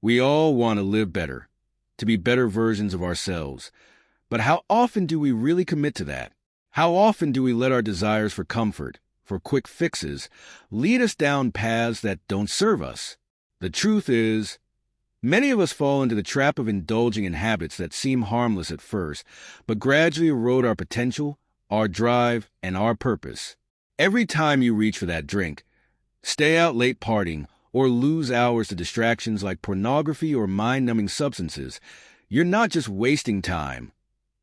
We all want to live better, to be better versions of ourselves. But how often do we really commit to that? How often do we let our desires for comfort, for quick fixes, lead us down paths that don't serve us? The truth is, many of us fall into the trap of indulging in habits that seem harmless at first, but gradually erode our potential, our drive, and our purpose. Every time you reach for that drink, stay out late partying, or lose hours to distractions like pornography or mind-numbing substances, you're not just wasting time.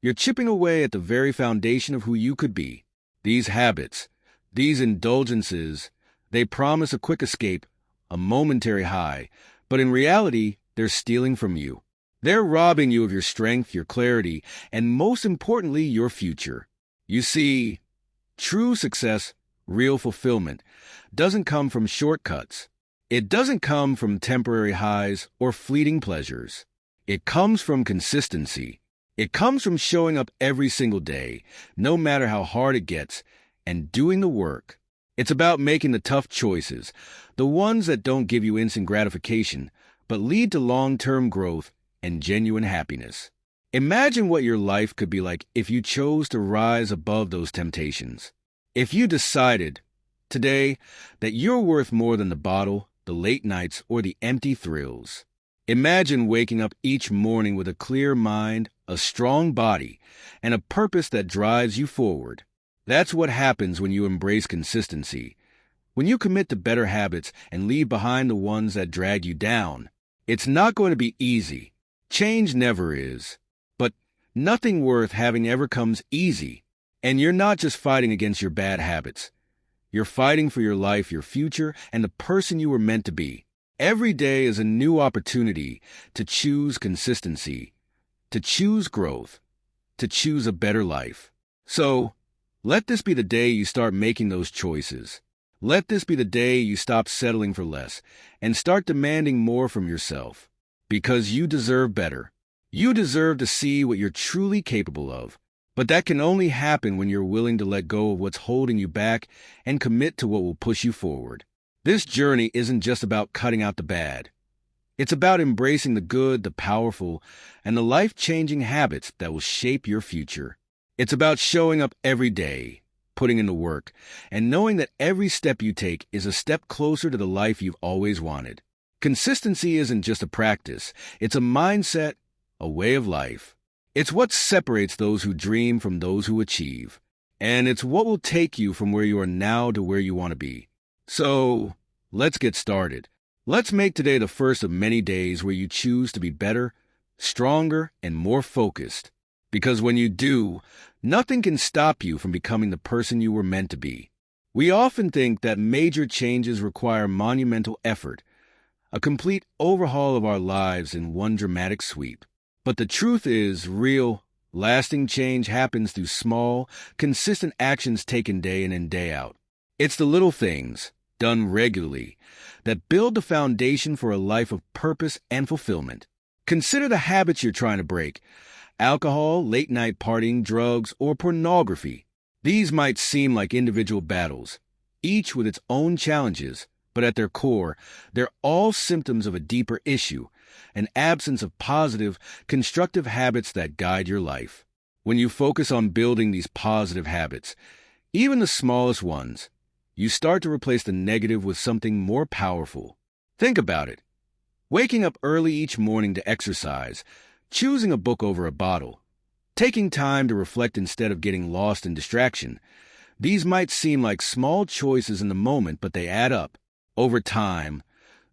You're chipping away at the very foundation of who you could be. These habits, these indulgences, they promise a quick escape, a momentary high, but in reality, they're stealing from you. They're robbing you of your strength, your clarity, and most importantly, your future. You see, true success, real fulfillment, doesn't come from shortcuts. It doesn't come from temporary highs or fleeting pleasures. It comes from consistency. It comes from showing up every single day, no matter how hard it gets, and doing the work. It's about making the tough choices, the ones that don't give you instant gratification, but lead to long-term growth and genuine happiness. Imagine what your life could be like if you chose to rise above those temptations. If you decided today that you're worth more than the bottle, the late nights, or the empty thrills. Imagine waking up each morning with a clear mind, a strong body, and a purpose that drives you forward. That's what happens when you embrace consistency. When you commit to better habits and leave behind the ones that drag you down. It's not going to be easy. Change never is. But nothing worth having ever comes easy. And you're not just fighting against your bad habits. You're fighting for your life, your future, and the person you were meant to be. Every day is a new opportunity to choose consistency, to choose growth, to choose a better life. So, let this be the day you start making those choices. Let this be the day you stop settling for less and start demanding more from yourself. Because you deserve better. You deserve to see what you're truly capable of. But that can only happen when you're willing to let go of what's holding you back and commit to what will push you forward. This journey isn't just about cutting out the bad. It's about embracing the good, the powerful, and the life-changing habits that will shape your future. It's about showing up every day, putting in the work, and knowing that every step you take is a step closer to the life you've always wanted. Consistency isn't just a practice. It's a mindset, a way of life. It's what separates those who dream from those who achieve. And it's what will take you from where you are now to where you want to be. So, let's get started. Let's make today the first of many days where you choose to be better, stronger, and more focused. Because when you do, nothing can stop you from becoming the person you were meant to be. We often think that major changes require monumental effort, a complete overhaul of our lives in one dramatic sweep. But the truth is, real, lasting change happens through small, consistent actions taken day in and day out. It's the little things, done regularly, that build the foundation for a life of purpose and fulfillment. Consider the habits you're trying to break. Alcohol, late-night partying, drugs, or pornography. These might seem like individual battles, each with its own challenges, but at their core, they're all symptoms of a deeper issue, an absence of positive, constructive habits that guide your life. When you focus on building these positive habits, even the smallest ones, you start to replace the negative with something more powerful. Think about it. Waking up early each morning to exercise, choosing a book over a bottle, taking time to reflect instead of getting lost in distraction. These might seem like small choices in the moment, but they add up. Over time,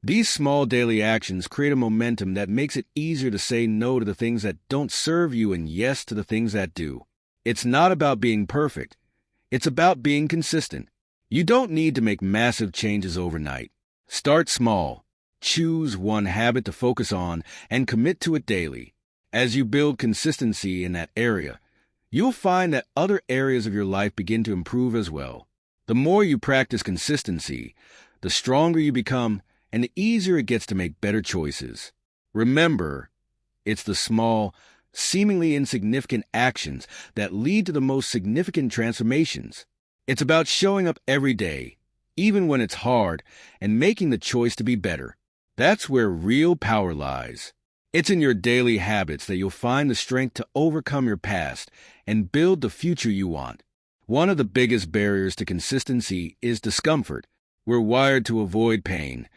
these small daily actions create a momentum that makes it easier to say no to the things that don't serve you and yes to the things that do. It's not about being perfect. It's about being consistent. You don't need to make massive changes overnight. Start small. Choose one habit to focus on and commit to it daily. As you build consistency in that area, you'll find that other areas of your life begin to improve as well. The more you practice consistency, the stronger you become, and the easier it gets to make better choices. Remember, it's the small, seemingly insignificant actions that lead to the most significant transformations. It's about showing up every day, even when it's hard, and making the choice to be better. That's where real power lies. It's in your daily habits that you'll find the strength to overcome your past and build the future you want. One of the biggest barriers to consistency is discomfort. We're wired to avoid pain,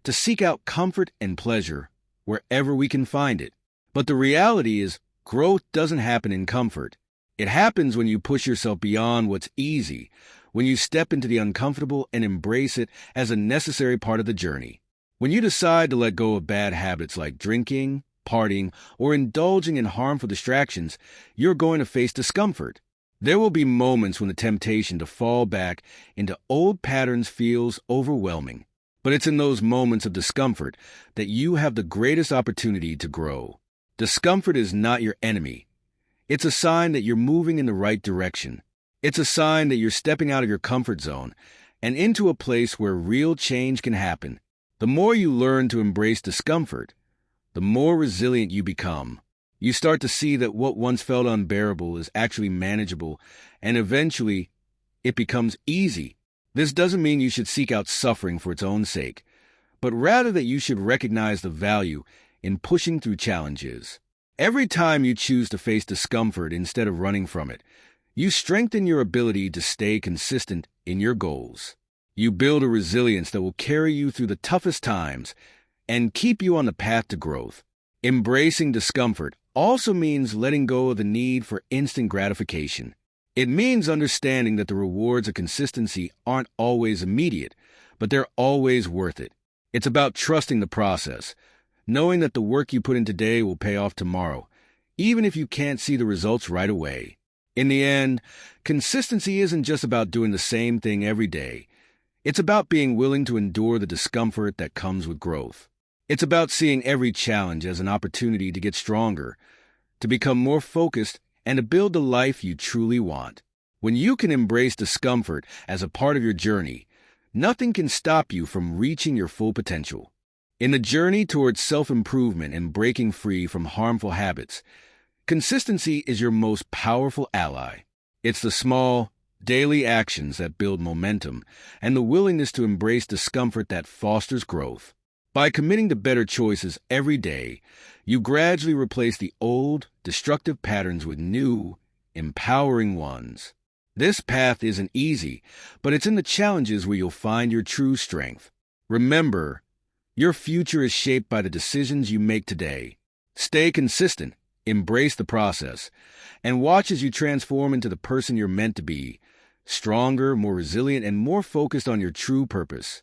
to seek out comfort and pleasure wherever we can find it. But the reality is, growth doesn't happen in comfort. It happens when you push yourself beyond what's easy, when you step into the uncomfortable and embrace it as a necessary part of the journey. When you decide to let go of bad habits like drinking, partying, or indulging in harmful distractions, you're going to face discomfort. There will be moments when the temptation to fall back into old patterns feels overwhelming. But it's in those moments of discomfort that you have the greatest opportunity to grow. Discomfort is not your enemy. It's a sign that you're moving in the right direction. It's a sign that you're stepping out of your comfort zone and into a place where real change can happen. The more you learn to embrace discomfort, the more resilient you become. You start to see that what once felt unbearable is actually manageable, and eventually, it becomes easy. This doesn't mean you should seek out suffering for its own sake, but rather that you should recognize the value in pushing through challenges. Every time you choose to face discomfort instead of running from it, you strengthen your ability to stay consistent in your goals. You build a resilience that will carry you through the toughest times and keep you on the path to growth. Embracing discomfort also means letting go of the need for instant gratification. It means understanding that the rewards of consistency aren't always immediate, but they're always worth it. It's about trusting the process, knowing that the work you put in today will pay off tomorrow, even if you can't see the results right away. In the end, consistency isn't just about doing the same thing every day. It's about being willing to endure the discomfort that comes with growth. It's about seeing every challenge as an opportunity to get stronger, to become more focused, and to build the life you truly want. When you can embrace discomfort as a part of your journey, nothing can stop you from reaching your full potential. In the journey towards self-improvement and breaking free from harmful habits, consistency is your most powerful ally. It's the small, daily actions that build momentum and the willingness to embrace discomfort that fosters growth. By committing to better choices every day, you gradually replace the old, destructive patterns with new, empowering ones. This path isn't easy, but it's in the challenges where you'll find your true strength. Remember, your future is shaped by the decisions you make today. Stay consistent, embrace the process, and watch as you transform into the person you're meant to be, stronger, more resilient, and more focused on your true purpose.